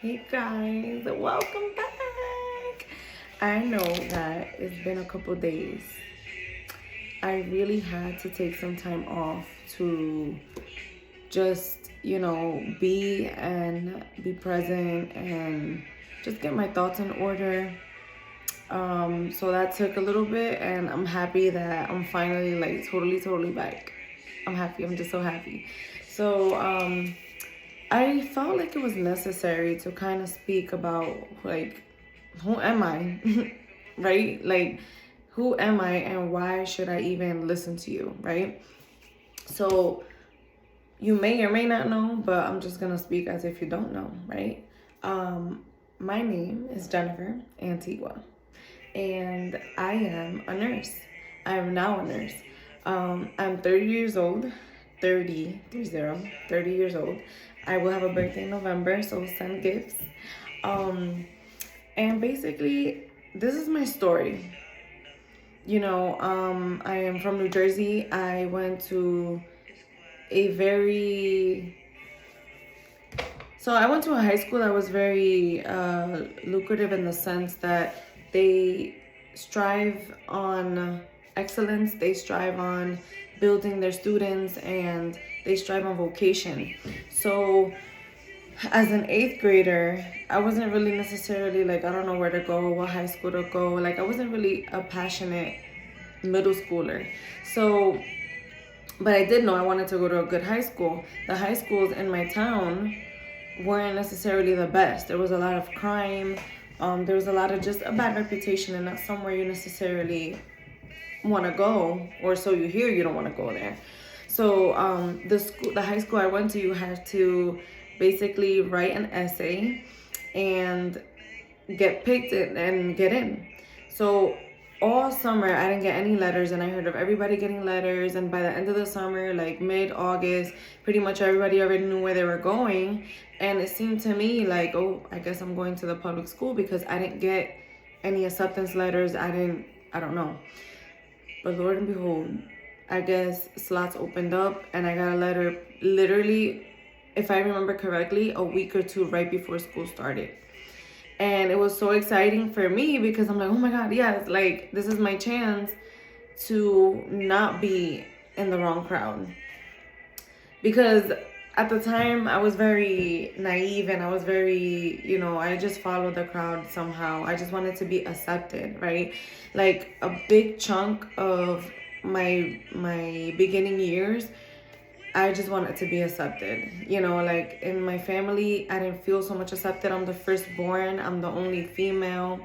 Hey guys, welcome back. I know that it's been a couple days. I really had to take some time off to just, be present and just get my thoughts in order. So that took a little bit, and I'm happy that I'm finally like totally back. I'm happy. I'm just so happy. So I felt like it was necessary to kind of speak about like who am I, right? Like who am I and why should I even listen to you, right? So you may or may not know, but I'm just gonna speak as if you don't know, right? My name is Jennifer Antigua, and I am a nurse. I am now a nurse. I'm 30 years old, 30 years old. I will have a birthday in November, so send gifts. Um, and basically, this is my story. I am from New Jersey. I went to a very I went to a high school that was very lucrative in the sense that they strive on excellence, they strive on building their students, and they strive on vocation. So as an eighth grader, I wasn't really necessarily like, I don't know where to go, what high school to go. Like, I wasn't really a passionate middle schooler. So, but I did know I wanted to go to a good high school. The high schools in my town weren't necessarily the best. There was a lot of crime. There was a lot of just a bad reputation, and not somewhere you necessarily want to go, or so you hear. You don't want to go there. So the high school I went to, you had to basically write an essay and get picked and get in. So all summer I didn't get any letters, and I heard of everybody getting letters, and by the end of the summer, like mid-August, pretty much everybody already knew where they were going. And it seemed to me like, oh, I guess I'm going to the public school because I didn't get any acceptance letters. I don't know. But Lord and behold, I guess slots opened up, and I got a letter literally, if I remember correctly, a week or two right before school started. And it was so exciting for me because I'm like, oh my God, yes, like this is my chance to not be in the wrong crowd. Because at the time I was very naive, and I was very, I just followed the crowd somehow. I just wanted to be accepted, right? Like a big chunk of my beginning years, I just wanted to be accepted. Like in my family, I didn't feel so much accepted. I'm the firstborn. I'm the only female.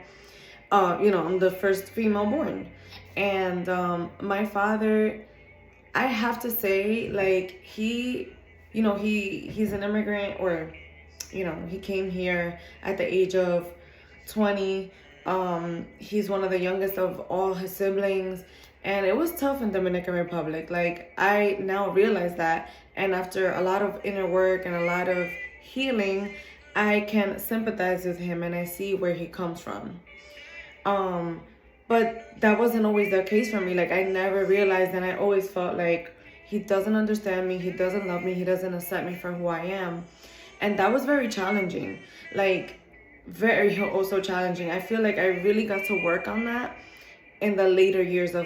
I'm the first female born. And my father, I have to say, like, he's an immigrant, or, he came here at the age of 20. He's one of the youngest of all his siblings. And it was tough in Dominican Republic. Like, I now realize that. And after a lot of inner work and a lot of healing, I can sympathize with him, and I see where he comes from. But that wasn't always the case for me. Like, I never realized, and I always felt like he doesn't understand me, he doesn't love me, he doesn't accept me for who I am. And that was very challenging. Like, very also challenging. I feel like I really got to work on that in the later years of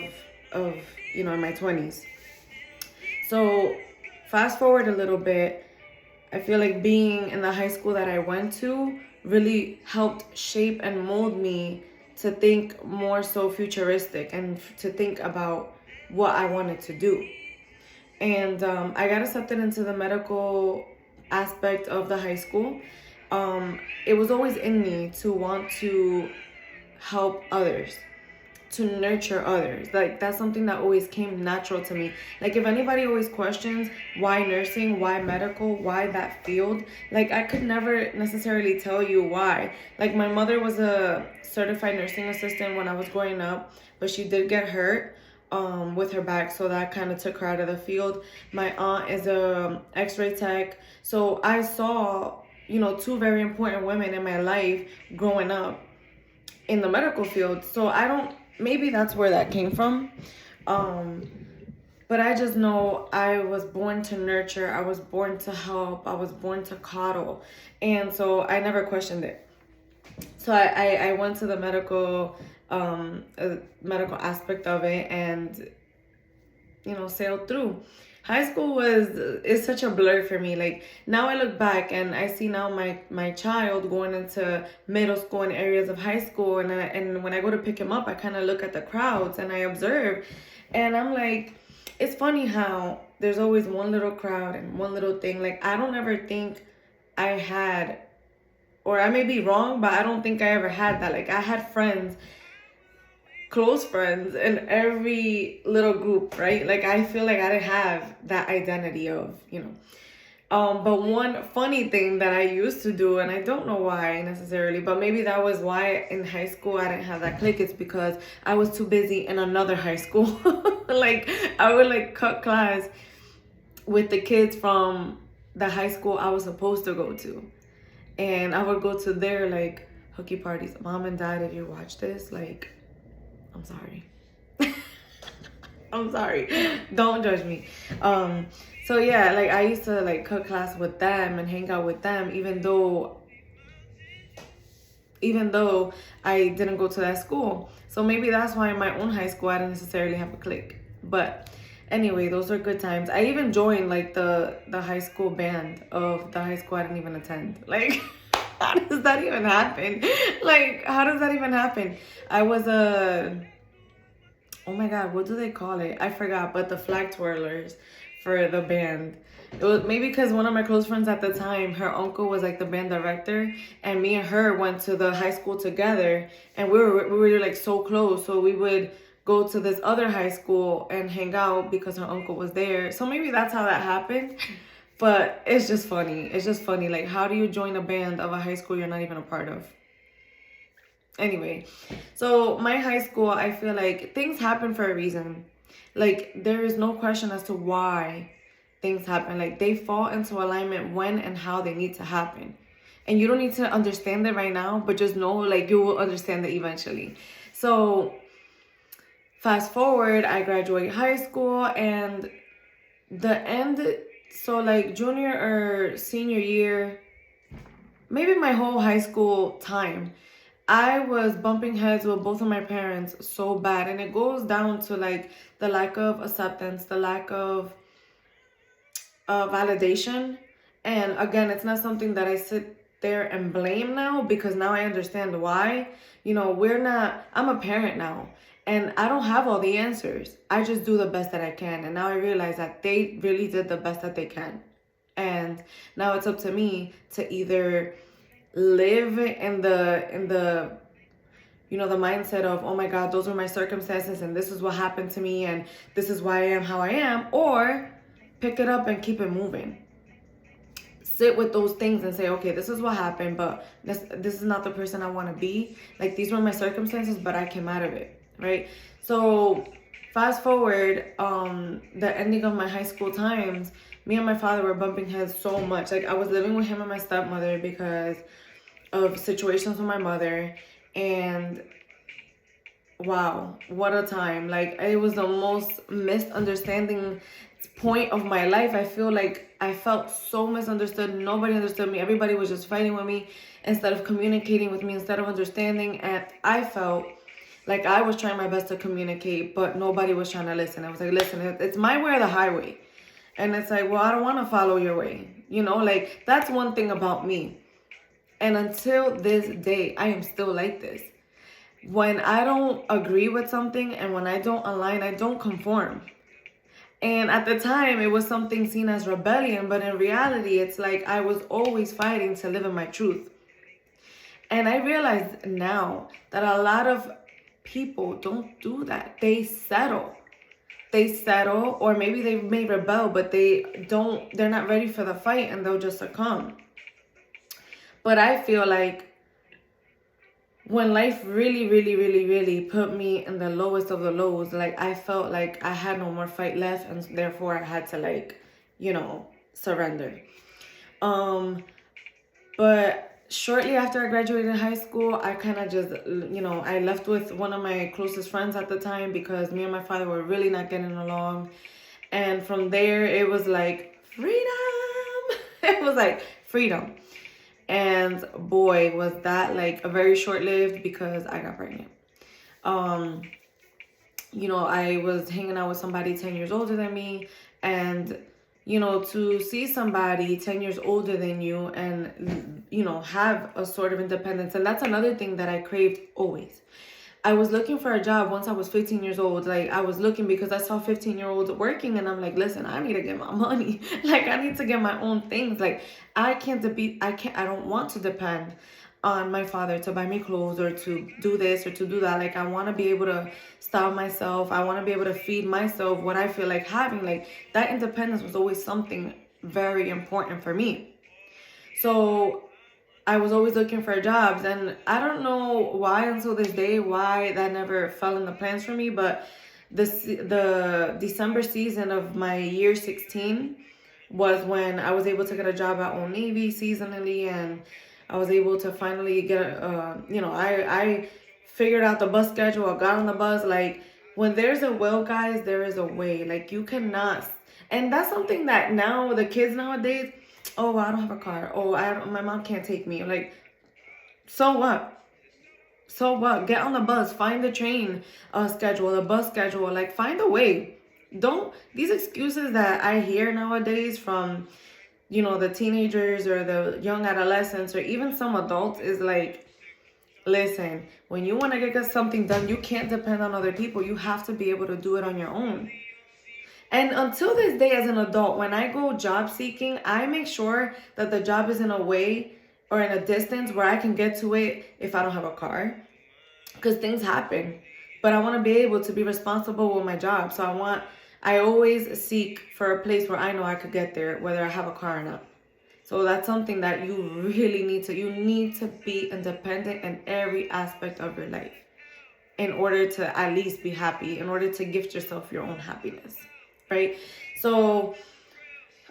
in my 20s. So fast forward a little bit, I feel like being in the high school that I went to really helped shape and mold me to think more so futuristic, and to think about what I wanted to do. And I got accepted into the medical aspect of the high school. It was always in me to want to help others, to nurture others. Like, that's something that always came natural to me. Like, if anybody always questions why nursing, why medical, why that field, like, I could never necessarily tell you why. Like, my mother was a certified nursing assistant when I was growing up, but she did get hurt with her back, so that kind of took her out of the field. My aunt is a x-ray tech. So I saw, two very important women in my life growing up in the medical field. So maybe that's where that came from. But I just know I was born to nurture, I was born to help, I was born to coddle. And so I never questioned it. So I went to the medical aspect of it, and sailed through. High school is such a blur for me. Like, now I look back and I see now my child going into middle school and areas of high school, and when I go to pick him up, I kind of look at the crowds and I observe, and I'm like, it's funny how there's always one little crowd and one little thing. Like, I don't ever think I had, or I may be wrong, but I don't think I ever had that. Like, I had friends, close friends in every little group, right? Like, I feel like I didn't have that identity of, but one funny thing that I used to do, and I don't know why necessarily, but maybe that was why in high school I didn't have that clique. It's because I was too busy in another high school. Like, I would like cut class with the kids from the high school I was supposed to go to. And I would go to their like hooky parties. Mom and dad, if you watch this, like, I'm sorry. I'm sorry. Don't judge me. So yeah, like, I used to like cut class with them and hang out with them, even though I didn't go to that school. So maybe that's why in my own high school I didn't necessarily have a clique. But anyway, those are good times. I even joined like the high school band of the high school I didn't even attend. Like, how does that even happen? Like, how does that even happen? I was oh my God, what do they call it? I forgot, but the flag twirlers for the band. It was maybe because one of my close friends at the time, her uncle was like the band director, and me and her went to the high school together, and we were like so close. So we would go to this other high school and hang out because her uncle was there. So maybe that's how that happened. But it's just funny. It's just funny. Like, how do you join a band of a high school you're not even a part of? Anyway, so my high school, I feel like things happen for a reason. Like, there is no question as to why things happen. Like, they fall into alignment when and how they need to happen. And you don't need to understand it right now, but just know, like, you will understand it eventually. So fast forward, I graduate high school, and the end, so like junior or senior year, maybe my whole high school time, I was bumping heads with both of my parents so bad. And it goes down to like the lack of acceptance, the lack of validation. And again, it's not something that I sit there and blame now, because now I understand why. I'm a parent now, and I don't have all the answers. I just do the best that I can. And now I realize that they really did the best that they can. And now it's up to me to either live in the the mindset of, oh my God, those were my circumstances and this is what happened to me and this is why I am how I am, or pick it up and keep it moving. Sit with those things and say, okay, this is what happened, but this is not the person I want to be. Like, these were my circumstances, but I came out of it, right? So fast forward, the ending of my high school times, me and my father were bumping heads so much. Like, I was living with him and my stepmother because of situations with my mother, and wow, what a time. Like, it was the most misunderstanding point of my life. I feel like I felt so misunderstood. Nobody understood me. Everybody was just fighting with me instead of communicating with me, instead of understanding. And I felt like I was trying my best to communicate, but nobody was trying to listen. I was like, listen, it's my way or the highway. And it's like, well, I don't want to follow your way. Like, that's one thing about me. And until this day, I am still like this. When I don't agree with something and when I don't align, I don't conform. And at the time, it was something seen as rebellion, but in reality, it's like I was always fighting to live in my truth. And I realize now that a lot of people don't do that. They settle, or maybe they may rebel, but they're not ready for the fight and they'll just succumb. But I feel like when life really, really, really, really put me in the lowest of the lows, like, I felt like I had no more fight left, and therefore I had to surrender. But shortly after I graduated high school, I kind of just, I left with one of my closest friends at the time because me and my father were really not getting along. And from there, it was like freedom. It was like freedom. And boy, was that like a very short lived, because I got pregnant. Um, I was hanging out with somebody 10 years older than me, and to see somebody 10 years older than you and have a sort of independence. And that's another thing that I craved always. I was looking for a job once I was 15 years old. Like, I was looking because I saw 15-year-olds working, and I'm like, listen, I need to get my money. Like, I need to get my own things. Like, I don't want to depend on my father to buy me clothes or to do this or to do that. Like, I want to be able to style myself. I want to be able to feed myself what I feel like having. Like, that independence was always something very important for me. So I was always looking for jobs, and I don't know why until this day why that never fell in the plans for me. But the December season of my year 16 was when I was able to get a job at Old Navy seasonally, and I was able to finally get I figured out the bus schedule. I got on the bus. Like, when there's a will, guys, there is a way. Like, you cannot, and that's something that now the kids nowadays. Oh, I don't have a car. Oh, my mom can't take me. Like, so what? So what? Get on the bus. Find the train schedule, the bus schedule. Like, find a way. These excuses that I hear nowadays from, the teenagers or the young adolescents or even some adults is like, listen, when you want to get something done, you can't depend on other people. You have to be able to do it on your own. And until this day, as an adult, when I go job seeking, I make sure that the job is in a way or in a distance where I can get to it if I don't have a car. Because things happen. But I want to be able to be responsible with my job. So I always seek for a place where I know I could get there, whether I have a car or not. So that's something that you really need to be independent in every aspect of your life in order to at least be happy, in order to gift yourself your own happiness. Right? So,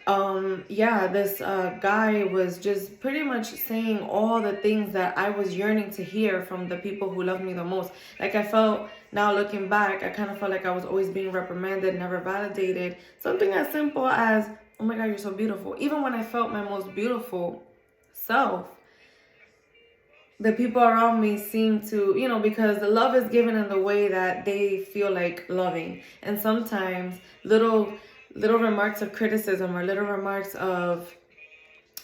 this guy was just pretty much saying all the things that I was yearning to hear from the people who love me the most. Like, I felt, now looking back, I kind of felt like I was always being reprimanded, never validated. Something as simple as, oh my God, you're so beautiful. Even when I felt my most beautiful self, the people around me seem to, because the love is given in the way that they feel like loving. And sometimes little remarks of criticism or little remarks of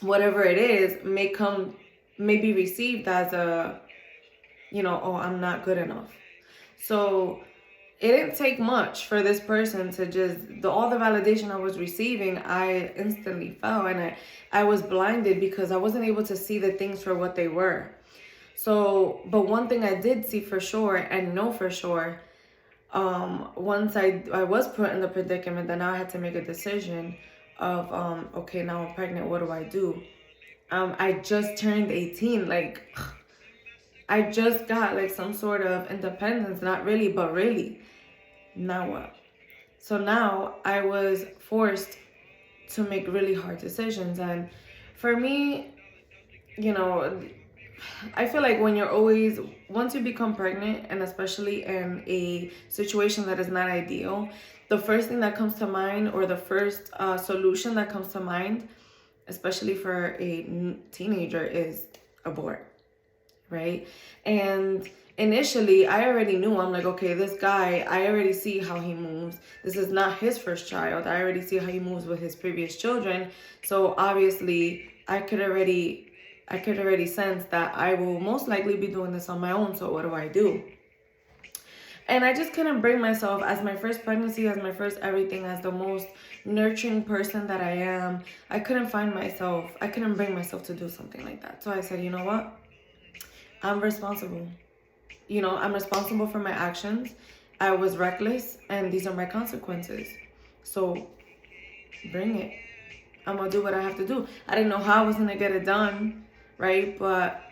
whatever it is may be received as a, oh, I'm not good enough. So it didn't take much for this person to just, all the validation I was receiving, I instantly fell, and I was blinded because I wasn't able to see the things for what they were. So, but one thing I did see for sure and know for sure, once I was put in the predicament that now I had to make a decision of, okay, now I'm pregnant, what do I do? I just turned 18, like, I just got like some sort of independence, not really, but really. Now what? So now I was forced to make really hard decisions. And for me, I feel like once you become pregnant, and especially in a situation that is not ideal, the first thing that comes to mind, or the first solution that comes to mind, especially for a teenager, is abort, right? And initially, I already knew, I'm like, okay, this guy, I already see how he moves. This is not his first child. I already see how he moves with his previous children. So obviously, I could already sense that I will most likely be doing this on my own. So what do I do? And I just couldn't bring myself, as my first pregnancy, as my first everything, as the most nurturing person that I am, I couldn't bring myself to do something like that. So I said, you know what? I'm responsible. I'm responsible for my actions. I was reckless, and these are my consequences. So bring it. I'm going to do what I have to do. I didn't know how I was going to get it done, right? But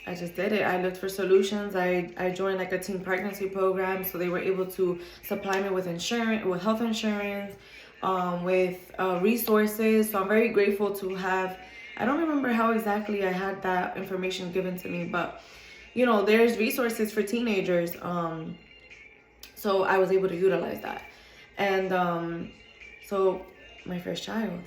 I just did it. I looked for solutions. I joined like a teen pregnancy program, so they were able to supply me with insurance, with health insurance, with resources. So I'm very grateful to have, I don't remember how exactly I had that information given to me, but there's resources for teenagers. So I was able to utilize that. And So my first child.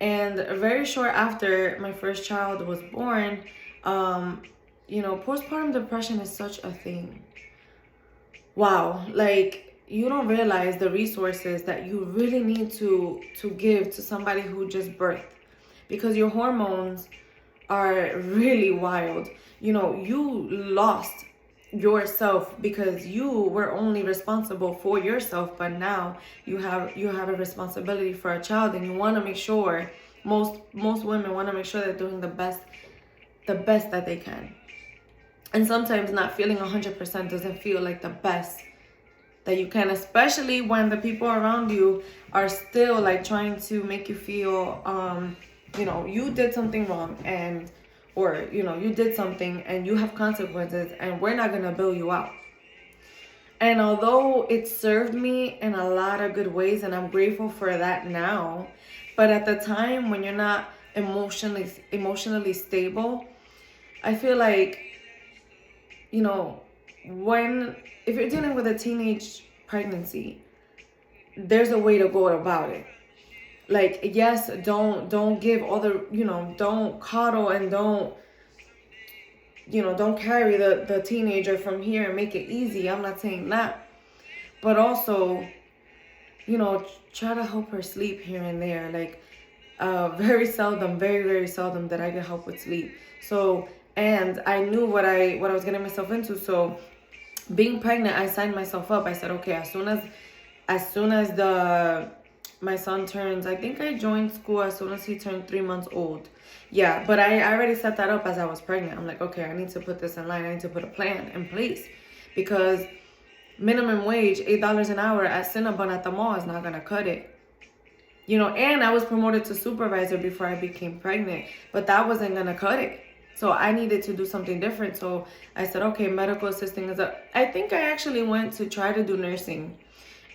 And very short after my first child was born, postpartum depression is such a thing. Wow, like you don't realize the resources that you really need to give to somebody who just birthed, because your hormones are really wild. You lost yourself because you were only responsible for yourself, but now you have a responsibility for a child, and you want to make sure, most women want to make sure they're doing the best that they can. And sometimes not feeling 100% doesn't feel like the best that you can, especially when the people around you are still like trying to make you feel you did something wrong, or you did something and you have consequences, and we're not gonna bail you out. And although it served me in a lot of good ways, and I'm grateful for that now, but at the time when you're not emotionally stable, I feel like, if you're dealing with a teenage pregnancy, there's a way to go about it. Like, yes, don't give all the, don't coddle, and don't carry the teenager from here and make it easy. I'm not saying that. But also, try to help her sleep here and there. Like, very seldom, very, very seldom that I get help with sleep. So, and I knew what I was getting myself into. So being pregnant, I signed myself up. I said, okay, as soon as my son turns, I think I joined school as soon as he turned 3 months old. Yeah, but I already set that up as I was pregnant. I'm like, okay, I need to put this in line. I need to put a plan in place, because minimum wage, $8 an hour at Cinnabon at the mall is not going to cut it. And I was promoted to supervisor before I became pregnant, but that wasn't going to cut it. So I needed to do something different. So I said, okay, medical assisting is I think I actually went to try to do nursing.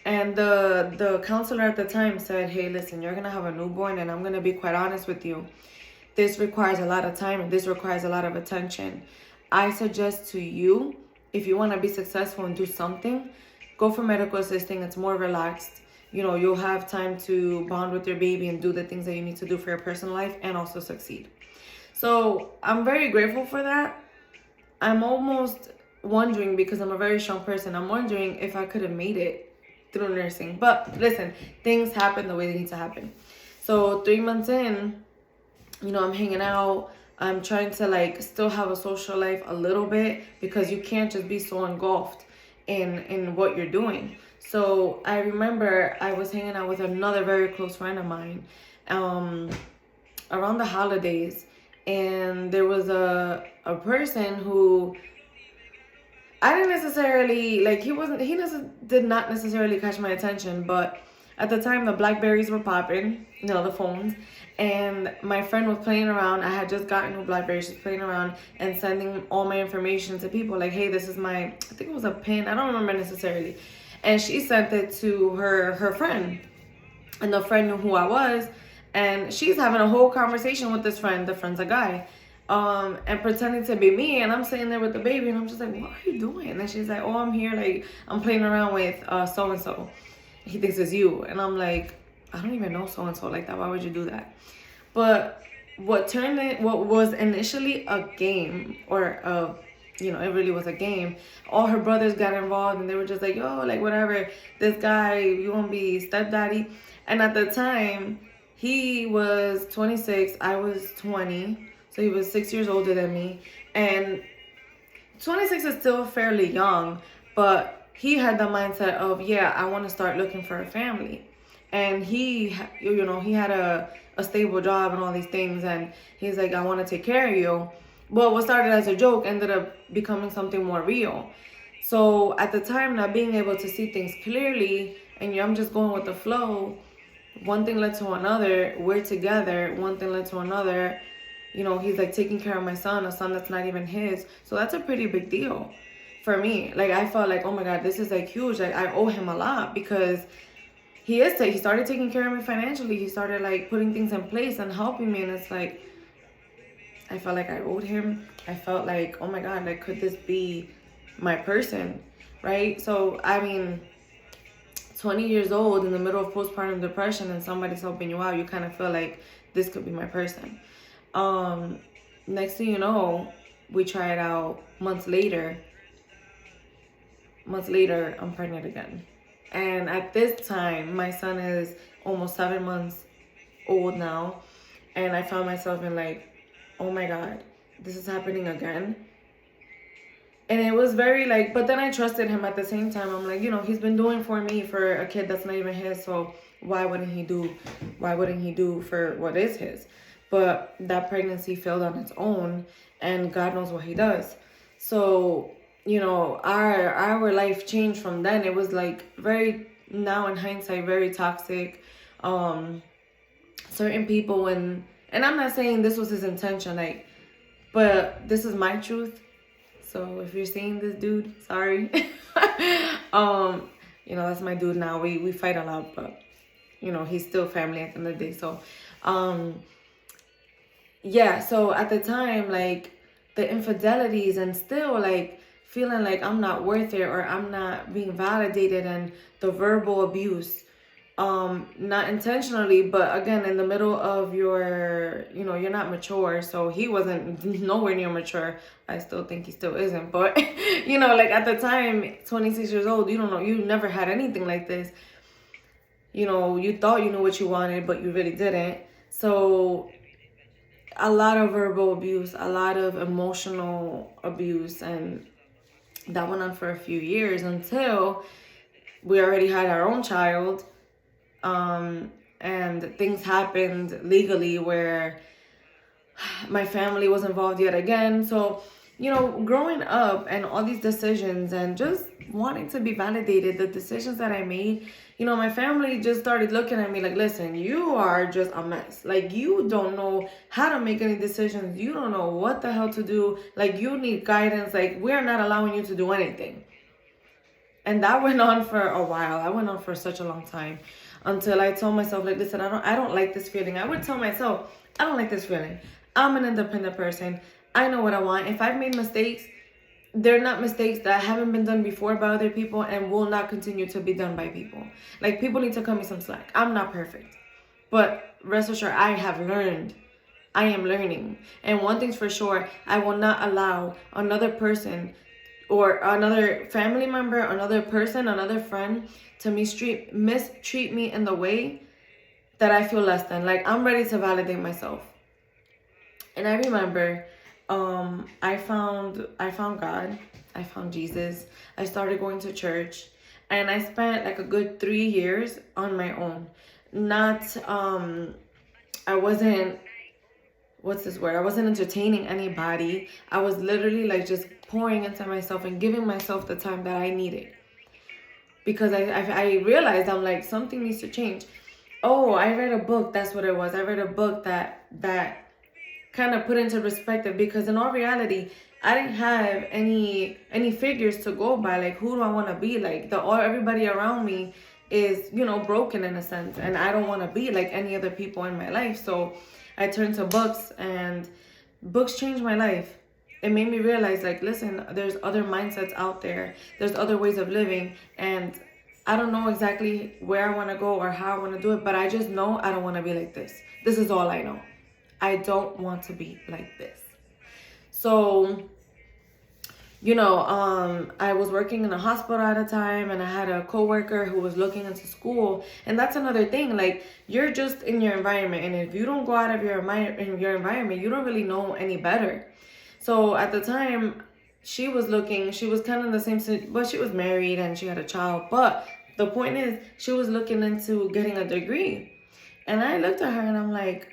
And the counselor at the time said, hey, listen, you're going to have a newborn, and I'm going to be quite honest with you. This requires a lot of time, and this requires a lot of attention. I suggest to you, if you want to be successful and do something, go for medical assisting. It's more relaxed. You'll have time to bond with your baby and do the things that you need to do for your personal life, and also succeed. So I'm very grateful for that. I'm almost wondering, because I'm a very strong person, I'm wondering if I could have made it through nursing. But listen, things happen the way they need to happen. So 3 months in, I'm hanging out. I'm trying to still have a social life a little bit, because you can't just be so engulfed in what you're doing. So I remember I was hanging out with another very close friend of mine around the holidays, and there was a person who I didn't necessarily did not necessarily catch my attention, but at the time the Blackberries were popping, the phones, and my friend was playing around. I had just gotten new Blackberries. She's playing around and sending all my information to people, like, hey, this is I think it was a pin, I don't remember necessarily, and she sent it to her friend, and the friend knew who I was, and she's having a whole conversation with this friend. The friend's a guy, and pretending to be me, and I'm sitting there with the baby, and I'm just like, what are you doing? And she's like, oh, I'm here, like, I'm playing around with so-and-so. He thinks it's you. And I'm like, I don't even know so-and-so like that. Why would you do that? But what was initially a game, or it really was a game, all her brothers got involved, and they were just like, yo, like, whatever, this guy, you won't be stepdaddy. And at the time, he was 26, I was 20, so he was 6 years older than me, and 26 is still fairly young, but he had the mindset of, yeah, I want to start looking for a family. And he had a stable job and all these things, and he's like, I want to take care of you. Well, what started as a joke ended up becoming something more real. So at the time, not being able to see things clearly, and I'm just going with the flow, one thing led to another. We're together. One thing led to another. He's like taking care of my son, a son that's not even his. So that's a pretty big deal for me. Like, I felt like, oh my God, this is like huge. Like, I owe him a lot, because he started taking care of me financially. He started like putting things in place and helping me. And it's like, I felt like I owed him. I felt like, oh my God, like, could this be my person? Right? So, I mean, 20 years old in the middle of postpartum depression and somebody's helping you out, you kind of feel like this could be my person. Next thing you know, we try it out. Months later, I'm pregnant again. And at this time, my son is almost 7 months old now. And I found myself in like, oh my God, this is happening again. And it was very like, but then I trusted him at the same time. I'm like, he's been doing for me for a kid that's not even his. So why wouldn't he do for what is his? But that pregnancy failed on its own, and God knows what he does. So, our life changed from then. It was like very, now in hindsight, very toxic. Certain people, and I'm not saying this was his intention, like, but this is my truth. So if you're seeing this dude, sorry. That's my dude now. We fight a lot, but he's still family at the end of the day. So so at the time, like, the infidelities and still like feeling like I'm not worth it or I'm not being validated, and the verbal abuse, not intentionally, but again, in the middle of you're not mature. So he wasn't nowhere near mature. I still think he still isn't, but like at the time, 26 years old, you don't know, you never had anything like this. You thought you knew what you wanted, but you really didn't. So a lot of verbal abuse, a lot of emotional abuse, and that went on for a few years until we already had our own child. And things happened legally where my family was involved yet again. So, growing up and all these decisions and just wanting to be validated, the decisions that I made, my family just started looking at me like, listen, you are just a mess. Like, you don't know how to make any decisions. You don't know what the hell to do. Like, you need guidance. Like, we're not allowing you to do anything. And that went on for a while. I went on for such a long time until I told myself, like, listen, I don't like this feeling. I would tell myself, I don't like this feeling. I'm an independent person. I know what I want. If I've made mistakes, they're not mistakes that haven't been done before by other people and will not continue to be done by people. Like, people need to cut me some slack. I'm not perfect. But rest assured, I have learned. I am learning. And one thing's for sure, I will not allow another person or another family member, another person, another friend to mistreat me in the way that I feel less than. Like, I'm ready to validate myself. And I remember I found God. I found Jesus. I started going to church, and I spent like a good 3 years on my own. I wasn't, what's this word? I wasn't entertaining anybody. I was literally like just pouring into myself and giving myself the time that I needed. Because I realized, I'm like, something needs to change. Oh, I read a book. That's what it was. I read a book that kind of put into perspective, because in all reality, I didn't have any figures to go by. Like, who do I want to be? Like, everybody around me is, broken in a sense, and I don't want to be like any other people in my life. So I turned to books, and books changed my life. It made me realize, like, listen, there's other mindsets out there. There's other ways of living, and I don't know exactly where I want to go or how I want to do it, but I just know I don't want to be like this. This is all I know. I don't want to be like this. So, I was working in a hospital at a time, and I had a coworker who was looking into school. And that's another thing. Like, you're just in your environment, and if you don't go out of your environment, you don't really know any better. So at the time, she was kind of the same, but she was married and she had a child. But the point is, she was looking into getting a degree. And I looked at her and I'm like,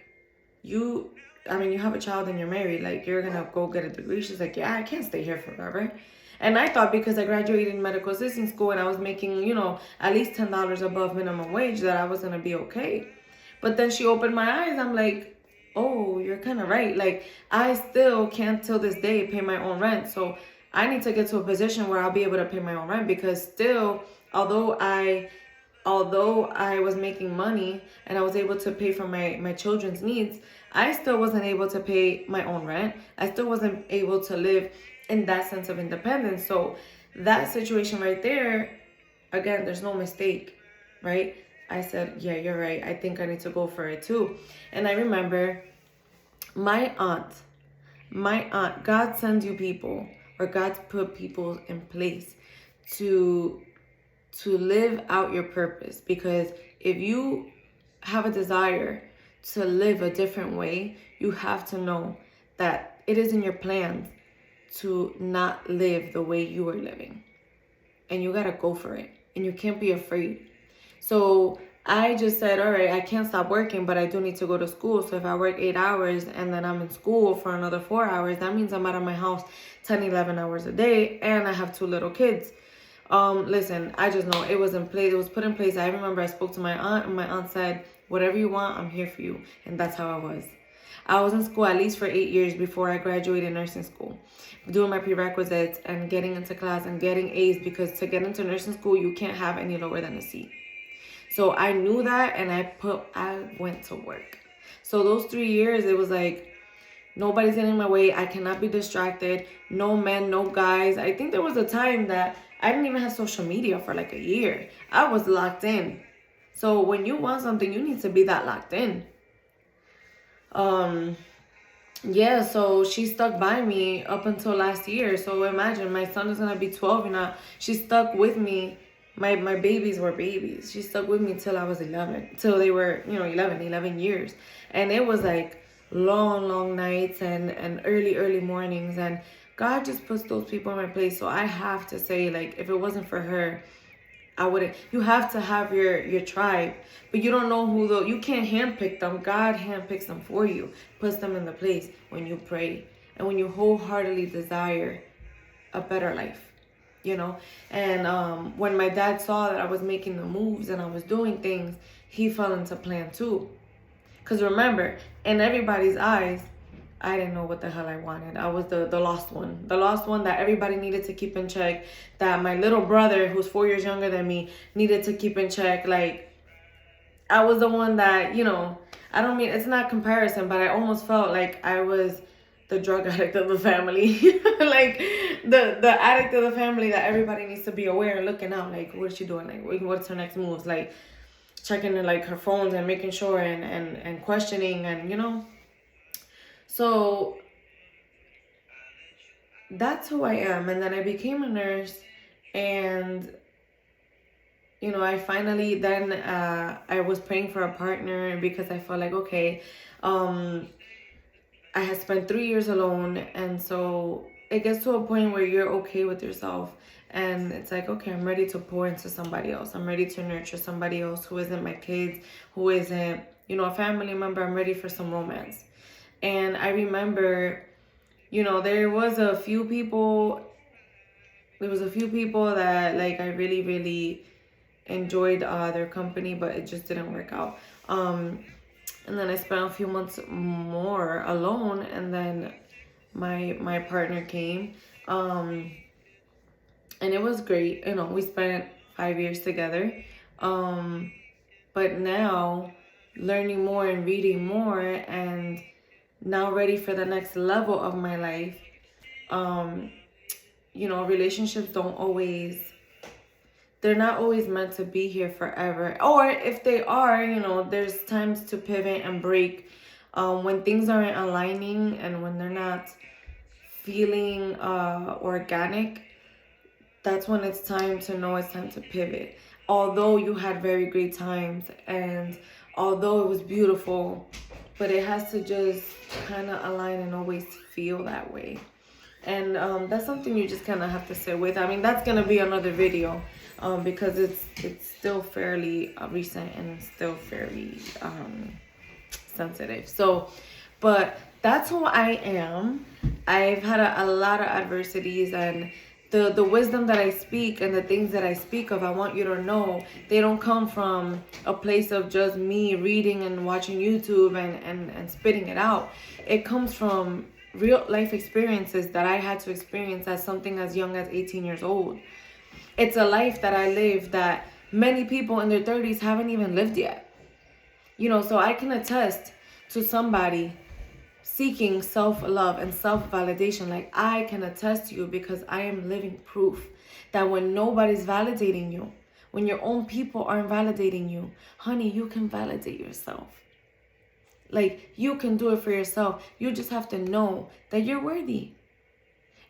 you have a child and you're married, like, you're gonna go get a degree? She's like, yeah, I can't stay here forever. And I thought, because I graduated in medical assisting school and I was making, at least $10 above minimum wage, that I was gonna be okay. But then she opened my eyes. I'm like, oh, you're kind of right. Like, I still can't till this day pay my own rent. So I need to get to a position where I'll be able to pay my own rent, because still, although I was making money and I was able to pay for my children's needs, I still wasn't able to pay my own rent. I still wasn't able to live in that sense of independence. So that situation right there, again, there's no mistake. right? I said, yeah, you're right. I think I need to go for it too. And I remember my aunt, God sends you people, or God's put people in place to live out your purpose. Because if you have a desire to live a different way, you have to know that it is in your plans to not live the way you are living. And you gotta go for it. And you can't be afraid. So I just said, all right, I can't stop working, but I do need to go to school. So if I work 8 hours and then I'm in school for another 4 hours, that means I'm out of my house 10, 11 hours a day, and I have 2 little kids. Listen, I just know it was in place. It was put in place. I remember I spoke to my aunt, and my aunt said, whatever you want, I'm here for you. And that's how I was. I was in school at least for 8 years before I graduated nursing school, doing my prerequisites and getting into class and getting A's, because to get into nursing school, you can't have any lower than a C. So I knew that, and I went to work. So those 3 years, it was like, nobody's getting in my way. I cannot be distracted. No men, no guys. I think there was a time that I didn't even have social media for like a year. I was locked in. So when you want something, you need to be that locked in. Yeah, so she stuck by me up until last year. So imagine, my son is gonna be 12 now. She stuck with me. My babies were babies. She stuck with me till I was 11, till they were, 11 years. And it was like long nights and early mornings. And God just puts those people in my place. So I have to say, like, if it wasn't for her, I wouldn't. You have to have your tribe, but you don't know who though. You can't handpick them. God handpicks them for you, puts them in the place when you pray and when you wholeheartedly desire a better life. And when my dad saw that I was making the moves and I was doing things, he fell into plan too. Because remember, in everybody's eyes, I didn't know what the hell I wanted. I was the lost one. The lost one that everybody needed to keep in check. That my little brother, who's 4 years younger than me, needed to keep in check. Like, I was the one that, I don't mean, it's not comparison, but I almost felt like I was the drug addict of the family. Like, the addict of the family that everybody needs to be aware and looking out. Like, what is she doing? Like, what's her next moves? Like, checking like her phones and making sure and questioning and, So that's who I am. And then I became a nurse, and I finally then I was praying for a partner because I felt like, okay, I had spent 3 years alone, and so it gets to a point where you're okay with yourself, and it's like, okay, I'm ready to pour into somebody else. I'm ready to nurture somebody else who isn't my kids, who isn't, a family member. I'm ready for some romance. And I remember, there was a few people that, like, I really, really enjoyed their company, but it just didn't work out. And then I spent a few months more alone, and then my partner came. And it was great. We spent 5 years together. But now, learning more and reading more, and now ready for the next level of my life. Relationships they're not always meant to be here forever. Or if they are, there's times to pivot and break. When things aren't aligning and when they're not feeling organic, that's when it's time to know it's time to pivot. Although you had very great times, and although it was beautiful, but it has to just kind of align and always feel that way. And that's something you just kind of have to sit with. I mean, that's going to be another video because it's still fairly recent and still fairly sensitive. So, but that's who I am. I've had a lot of adversities, and the wisdom that I speak and the things that I speak of, I want you to know they don't come from a place of just me reading and watching YouTube and spitting it out. It comes from real life experiences that I had to experience as something as young as 18 years old. It's a life that I lived that many people in their 30s haven't even lived yet. So I can attest to somebody seeking self-love and self-validation. Like, I can attest to you because I am living proof that when nobody's validating you, when your own people aren't validating you, honey, you can validate yourself. Like, you can do it for yourself. You just have to know that you're worthy.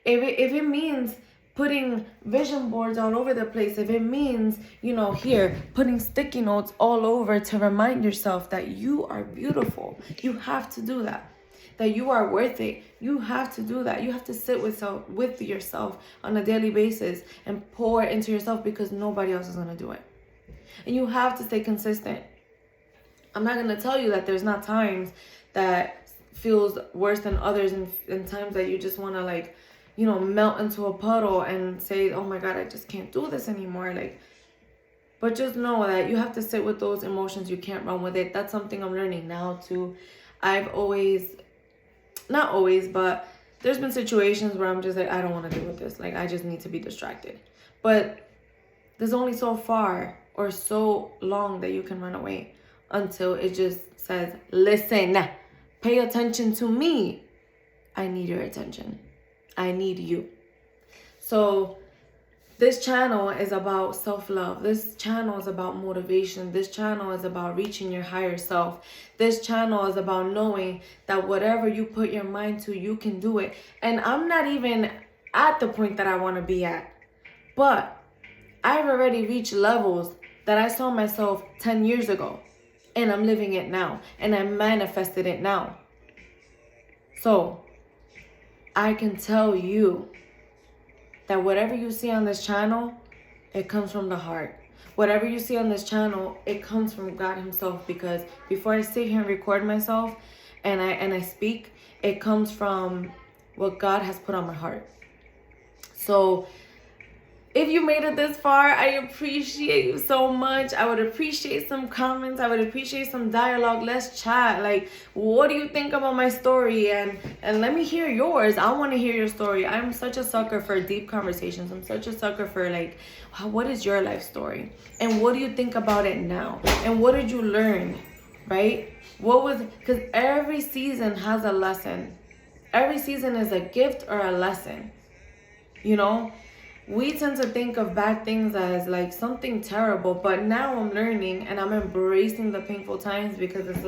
If it means putting vision boards all over the place, if it means, here, putting sticky notes all over to remind yourself that you are beautiful, you have to do that. That you are worth it. You have to do that. You have to sit with yourself on a daily basis and pour into yourself, because nobody else is going to do it. And you have to stay consistent. I'm not going to tell you that there's not times that feels worse than others, and times that you just want to melt into a puddle and say, oh my God, I just can't do this anymore. But just know that you have to sit with those emotions. You can't run with it. That's something I'm learning now too. I've not always, but there's been situations where I'm just like, I don't want to deal with this. I just need to be distracted. But there's only so far or so long that you can run away until it just says, listen, pay attention to me. I need your attention. I need you. So this channel is about self-love. This channel is about motivation. This channel is about reaching your higher self. This channel is about knowing that whatever you put your mind to, you can do it. And I'm not even at the point that I want to be at. But I've already reached levels that I saw myself 10 years ago. And I'm living it now. And I manifested it now. So I can tell you that whatever you see on this channel, it comes from the heart. Whatever you see on this channel, it comes from God himself, because before I sit here and record myself and I speak, it comes from what God has put on my heart. So if you made it this far, I appreciate you so much. I would appreciate some comments. I would appreciate some dialogue. Let's chat. What do you think about my story? And let me hear yours. I want to hear your story. I'm such a sucker for deep conversations. I'm such a sucker for what is your life story? And what do you think about it now? And what did you learn? Right? Because every season has a lesson. Every season is a gift or a lesson. We tend to think of bad things as something terrible, but now I'm learning and I'm embracing the painful times, because it's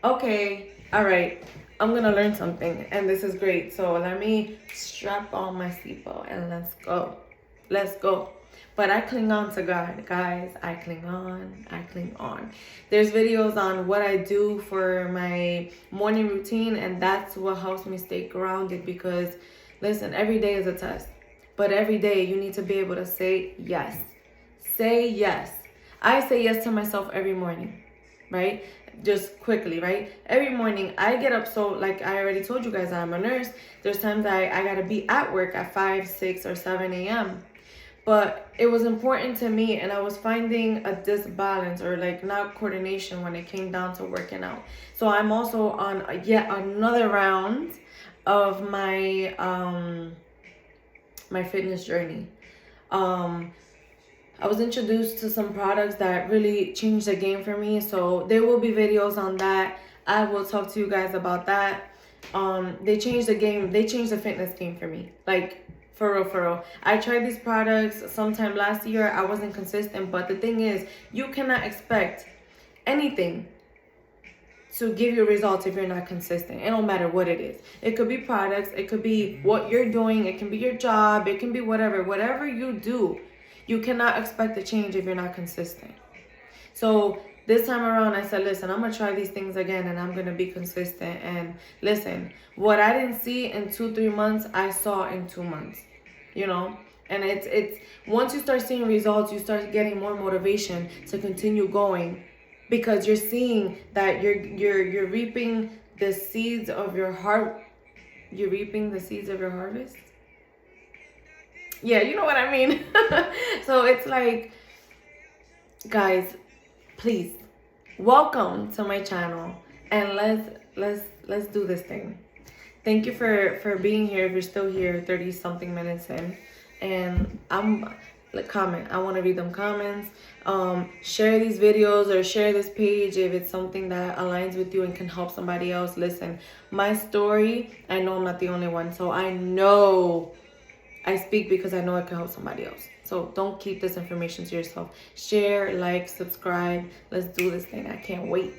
okay, all right, I'm gonna learn something and this is great. So let me strap on my seatbelt and let's go. But I cling on to God, guys. I cling on. There's videos on what I do for my morning routine, and that's what helps me stay grounded, because listen, every day is a test. But every day you need to be able to say yes. Say yes. I say yes to myself every morning, right? Just quickly, right? Every morning I get up. So I already told you guys, I'm a nurse. There's times I got to be at work at 5, 6, or 7 a.m. But it was important to me, and I was finding a disbalance or not coordination when it came down to working out. So I'm also on yet another round of my fitness journey. I was introduced to some products that really changed the game for me, so there will be videos on that. I will talk to you guys about that. They changed the game. They changed the fitness game for me, for real. I tried these products sometime last year. I wasn't consistent, but the thing is, you cannot expect anything to give you results if you're not consistent. It don't matter what it is. It could be products, it could be what you're doing, it can be your job, it can be whatever you do. You cannot expect the change if you're not consistent. So this time around, I said, listen, I'm gonna try these things again, and I'm gonna be consistent. And listen, what I didn't see in 2-3 months, I saw in 2 months. And it's once you start seeing results, you start getting more motivation to continue going, because you're seeing that you're reaping the seeds of your heart. You're reaping the seeds of your harvest. Yeah, you know what I mean. So it's guys, please welcome to my channel, and let's do this thing. Thank you for being here. If you're still here 30 something minutes in, and comment. I want to read them comments. Share these videos or share this page if it's something that aligns with you and can help somebody else. Listen, my story, I know I'm not the only one, so I know I speak because I know it can help somebody else. So don't keep this information to yourself. Share, like, subscribe. Let's do this thing. I can't wait.